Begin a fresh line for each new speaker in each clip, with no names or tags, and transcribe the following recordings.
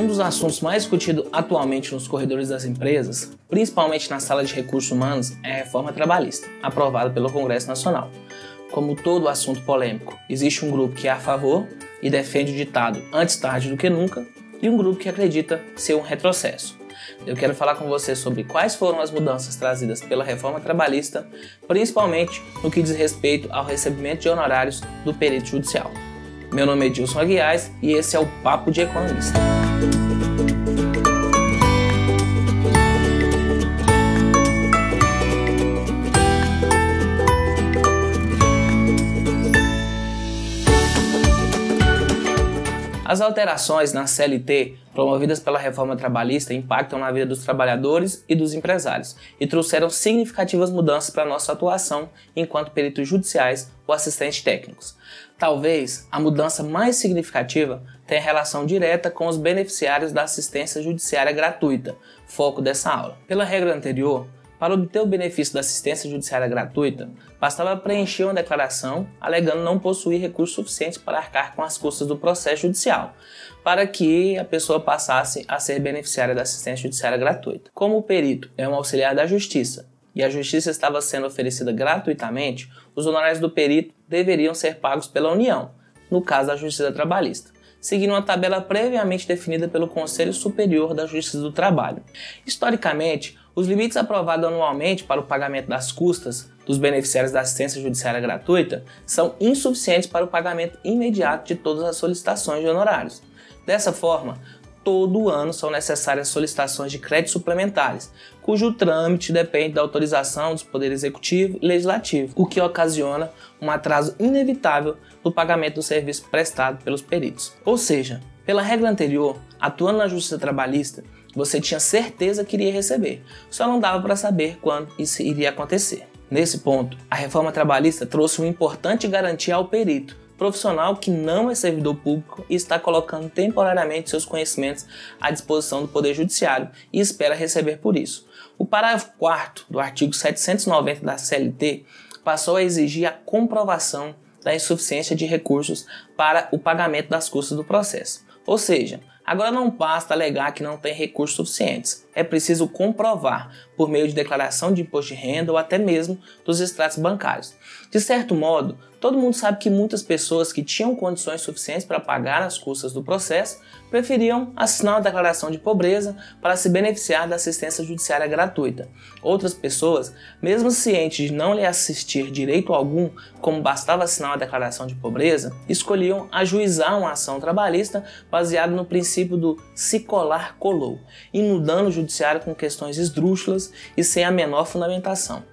Um dos assuntos mais discutidos atualmente nos corredores das empresas, principalmente na sala de recursos humanos, é a reforma trabalhista, aprovada pelo Congresso Nacional. Como todo assunto polêmico, existe um grupo que é a favor e defende o ditado antes tarde do que nunca, e um grupo que acredita ser um retrocesso. Eu quero falar com você sobre quais foram as mudanças trazidas pela reforma trabalhista, principalmente no que diz respeito ao recebimento de honorários do perito judicial. Meu nome é Edilson Aguiar e esse é o Papo de Economista. As alterações na CLT promovidas pela reforma trabalhista impactam na vida dos trabalhadores e dos empresários e trouxeram significativas mudanças para a nossa atuação enquanto peritos judiciais ou assistentes técnicos. Talvez a mudança mais significativa tenha relação direta com os beneficiários da assistência judiciária gratuita, foco dessa aula. Pela regra anterior, para obter o benefício da assistência judiciária gratuita, bastava preencher uma declaração alegando não possuir recursos suficientes para arcar com as custas do processo judicial, para que a pessoa passasse a ser beneficiária da assistência judiciária gratuita. Como o perito é um auxiliar da Justiça e a Justiça estava sendo oferecida gratuitamente, os honorários do perito deveriam ser pagos pela União, no caso da Justiça Trabalhista, seguindo uma tabela previamente definida pelo Conselho Superior da Justiça do Trabalho. Historicamente, os limites aprovados anualmente para o pagamento das custas dos beneficiários da assistência judiciária gratuita são insuficientes para o pagamento imediato de todas as solicitações de honorários. Dessa forma, todo ano são necessárias solicitações de créditos suplementares, cujo trâmite depende da autorização dos poderes executivo e legislativo, o que ocasiona um atraso inevitável no pagamento do serviço prestado pelos peritos. Ou seja, pela regra anterior, atuando na Justiça Trabalhista, você tinha certeza que iria receber, só não dava para saber quando isso iria acontecer. Nesse ponto, a reforma trabalhista trouxe uma importante garantia ao perito, profissional que não é servidor público e está colocando temporariamente seus conhecimentos à disposição do Poder Judiciário e espera receber por isso. O parágrafo 4º do artigo 790 da CLT passou a exigir a comprovação da insuficiência de recursos para o pagamento das custas do processo. Ou seja, agora não basta alegar que não tem recursos suficientes, é preciso comprovar por meio de declaração de imposto de renda ou até mesmo dos extratos bancários. De certo modo, todo mundo sabe que muitas pessoas que tinham condições suficientes para pagar as custas do processo preferiam assinar uma declaração de pobreza para se beneficiar da assistência judiciária gratuita. Outras pessoas, mesmo cientes de não lhe assistir direito algum, como bastava assinar uma declaração de pobreza, escolhiam ajuizar uma ação trabalhista baseada no princípio do se colar, colou, inundando o judiciário com questões esdrúxulas e sem a menor fundamentação.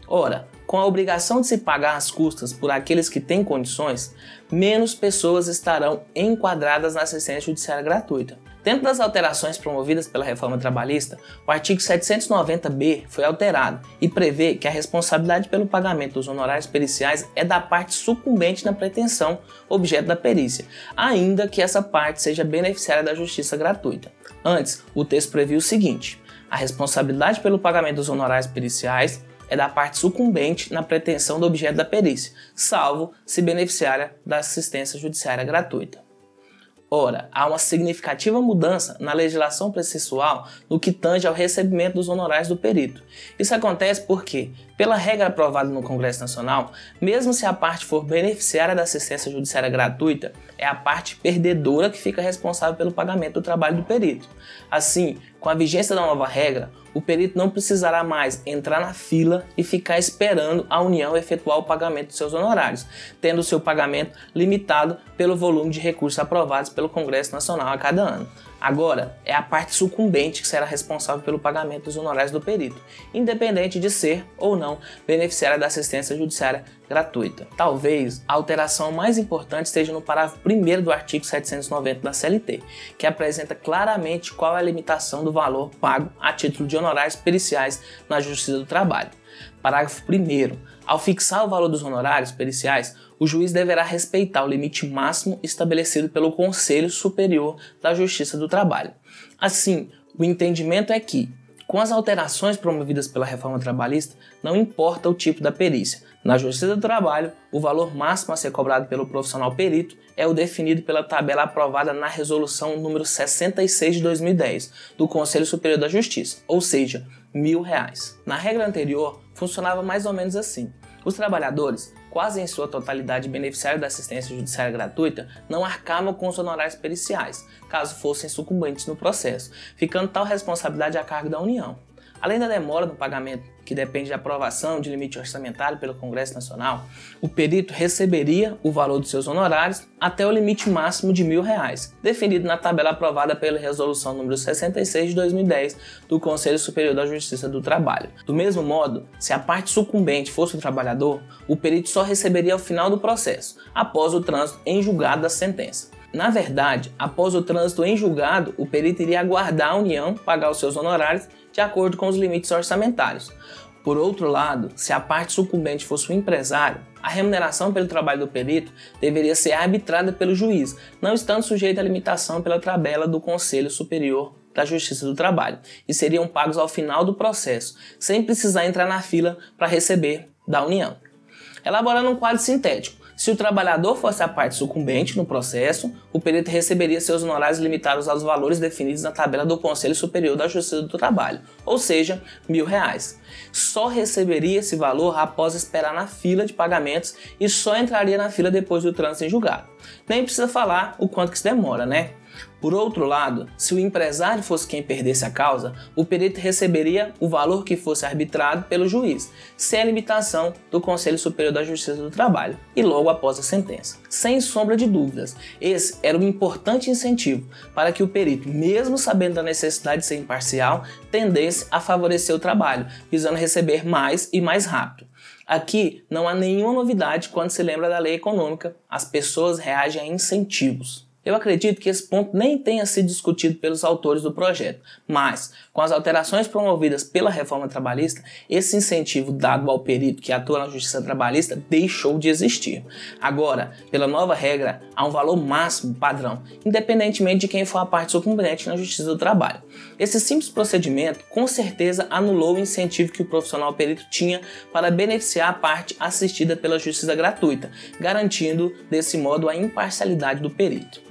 Ora, com a obrigação de se pagar as custas por aqueles que têm condições, menos pessoas estarão enquadradas na assistência judiciária gratuita. Dentro das alterações promovidas pela reforma trabalhista, o artigo 790-B foi alterado e prevê que a responsabilidade pelo pagamento dos honorários periciais é da parte sucumbente na pretensão objeto da perícia, ainda que essa parte seja beneficiária da justiça gratuita. Antes, o texto previa o seguinte: a responsabilidade pelo pagamento dos honorários periciais é da parte sucumbente na pretensão do objeto da perícia, salvo se beneficiária da assistência judiciária gratuita. Ora, há uma significativa mudança na legislação processual no que tange ao recebimento dos honorários do perito. Isso acontece porque, pela regra aprovada no Congresso Nacional, mesmo se a parte for beneficiária da assistência judiciária gratuita, é a parte perdedora que fica responsável pelo pagamento do trabalho do perito. Assim, com a vigência da nova regra, o perito não precisará mais entrar na fila e ficar esperando a União efetuar o pagamento dos seus honorários, tendo seu pagamento limitado pelo volume de recursos aprovados pelo Congresso Nacional a cada ano. Agora, é a parte sucumbente que será responsável pelo pagamento dos honorários do perito, independente de ser ou não beneficiária da assistência judiciária gratuita. Talvez a alteração mais importante esteja no parágrafo 1º do artigo 790 da CLT, que apresenta claramente qual é a limitação do valor pago a título de honorários periciais na Justiça do Trabalho. Parágrafo 1º. Ao fixar o valor dos honorários periciais, o juiz deverá respeitar o limite máximo estabelecido pelo Conselho Superior da Justiça do Trabalho. Assim, o entendimento é que Com as alterações promovidas pela reforma trabalhista, não importa o tipo da perícia. Na Justiça do Trabalho, o valor máximo a ser cobrado pelo profissional perito é o definido pela tabela aprovada na Resolução número 66 de 2010 do Conselho Superior da Justiça, ou seja, R$1.000. Na regra anterior, funcionava mais ou menos assim. Os trabalhadores, quase em sua totalidade beneficiários da assistência judiciária gratuita, não arcavam com os honorários periciais, caso fossem sucumbentes no processo, ficando tal responsabilidade a cargo da União. Além da demora no pagamento, que depende da aprovação de limite orçamentário pelo Congresso Nacional, o perito receberia o valor dos seus honorários até o limite máximo de R$1.000, definido na tabela aprovada pela Resolução número 66 de 2010 do Conselho Superior da Justiça do Trabalho. Do mesmo modo, se a parte sucumbente fosse o trabalhador, o perito só receberia ao final do processo, após o trânsito em julgado da sentença. Na verdade, após o trânsito em julgado, o perito iria aguardar a União pagar os seus honorários de acordo com os limites orçamentários. Por outro lado, se a parte sucumbente fosse o empresário, a remuneração pelo trabalho do perito deveria ser arbitrada pelo juiz, não estando sujeita à limitação pela tabela do Conselho Superior da Justiça do Trabalho, e seriam pagos ao final do processo, sem precisar entrar na fila para receber da União. Elaborando um quadro sintético, se o trabalhador fosse a parte sucumbente no processo, o perito receberia seus honorários limitados aos valores definidos na tabela do Conselho Superior da Justiça do Trabalho, ou seja, R$1.000. Só receberia esse valor após esperar na fila de pagamentos e só entraria na fila depois do trânsito em julgado. Nem precisa falar o quanto que isso demora, né? Por outro lado, se o empresário fosse quem perdesse a causa, o perito receberia o valor que fosse arbitrado pelo juiz, sem a limitação do Conselho Superior da Justiça do Trabalho, e logo após a sentença. Sem sombra de dúvidas, esse era um importante incentivo para que o perito, mesmo sabendo da necessidade de ser imparcial, tendesse a favorecer o trabalho, visando receber mais e mais rápido. Aqui não há nenhuma novidade quando se lembra da lei econômica, as pessoas reagem a incentivos. Eu acredito que esse ponto nem tenha sido discutido pelos autores do projeto, mas, com as alterações promovidas pela reforma trabalhista, esse incentivo dado ao perito que atua na justiça trabalhista deixou de existir. Agora, pela nova regra, há um valor máximo padrão, independentemente de quem for a parte sucumbente na justiça do trabalho. Esse simples procedimento, com certeza, anulou o incentivo que o profissional perito tinha para beneficiar a parte assistida pela justiça gratuita, garantindo, desse modo, a imparcialidade do perito.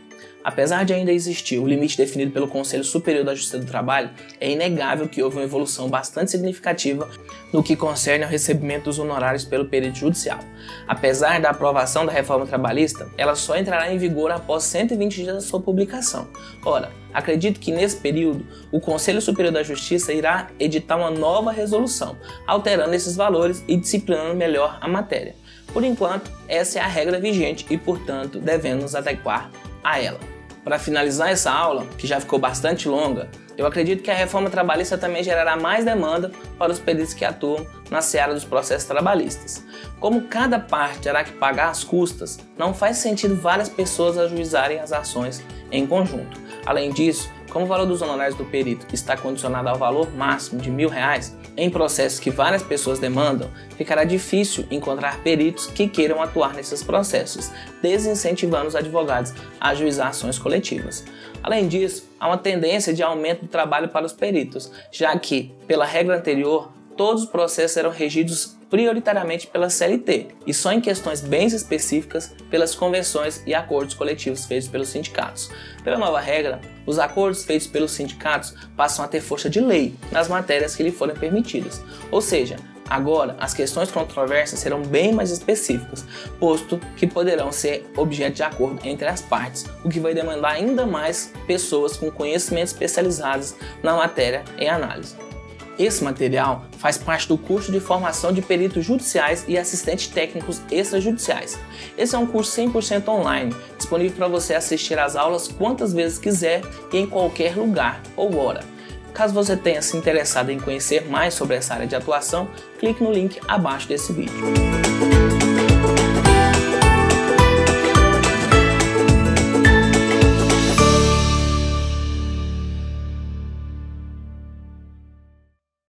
Apesar de ainda existir o limite definido pelo Conselho Superior da Justiça do Trabalho, é inegável que houve uma evolução bastante significativa no que concerne ao recebimento dos honorários pelo perito judicial. Apesar da aprovação da reforma trabalhista, ela só entrará em vigor após 120 dias da sua publicação. Ora, acredito que nesse período, o Conselho Superior da Justiça irá editar uma nova resolução, alterando esses valores e disciplinando melhor a matéria. Por enquanto, essa é a regra vigente e, portanto, devemos nos adequar a ela. Para finalizar essa aula, que já ficou bastante longa, eu acredito que a reforma trabalhista também gerará mais demanda para os peritos que atuam na seara dos processos trabalhistas. Como cada parte terá que pagar as custas, não faz sentido várias pessoas ajuizarem as ações em conjunto. Além disso, como o valor dos honorários do perito está condicionado ao valor máximo de R$1.000, em processos que várias pessoas demandam, ficará difícil encontrar peritos que queiram atuar nesses processos, desincentivando os advogados a ajuizar ações coletivas. Além disso, há uma tendência de aumento do trabalho para os peritos, já que, pela regra anterior, todos os processos eram regidos prioritariamente pela CLT e só em questões bem específicas pelas convenções e acordos coletivos feitos pelos sindicatos. Pela nova regra, os acordos feitos pelos sindicatos passam a ter força de lei nas matérias que lhe forem permitidas, ou seja, agora as questões controversas serão bem mais específicas, posto que poderão ser objeto de acordo entre as partes, o que vai demandar ainda mais pessoas com conhecimentos especializados na matéria em análise. Esse material faz parte do curso de formação de peritos judiciais e assistentes técnicos extrajudiciais. Esse é um curso 100% online, disponível para você assistir às aulas quantas vezes quiser e em qualquer lugar ou hora. Caso você tenha se interessado em conhecer mais sobre essa área de atuação, clique no link abaixo desse vídeo.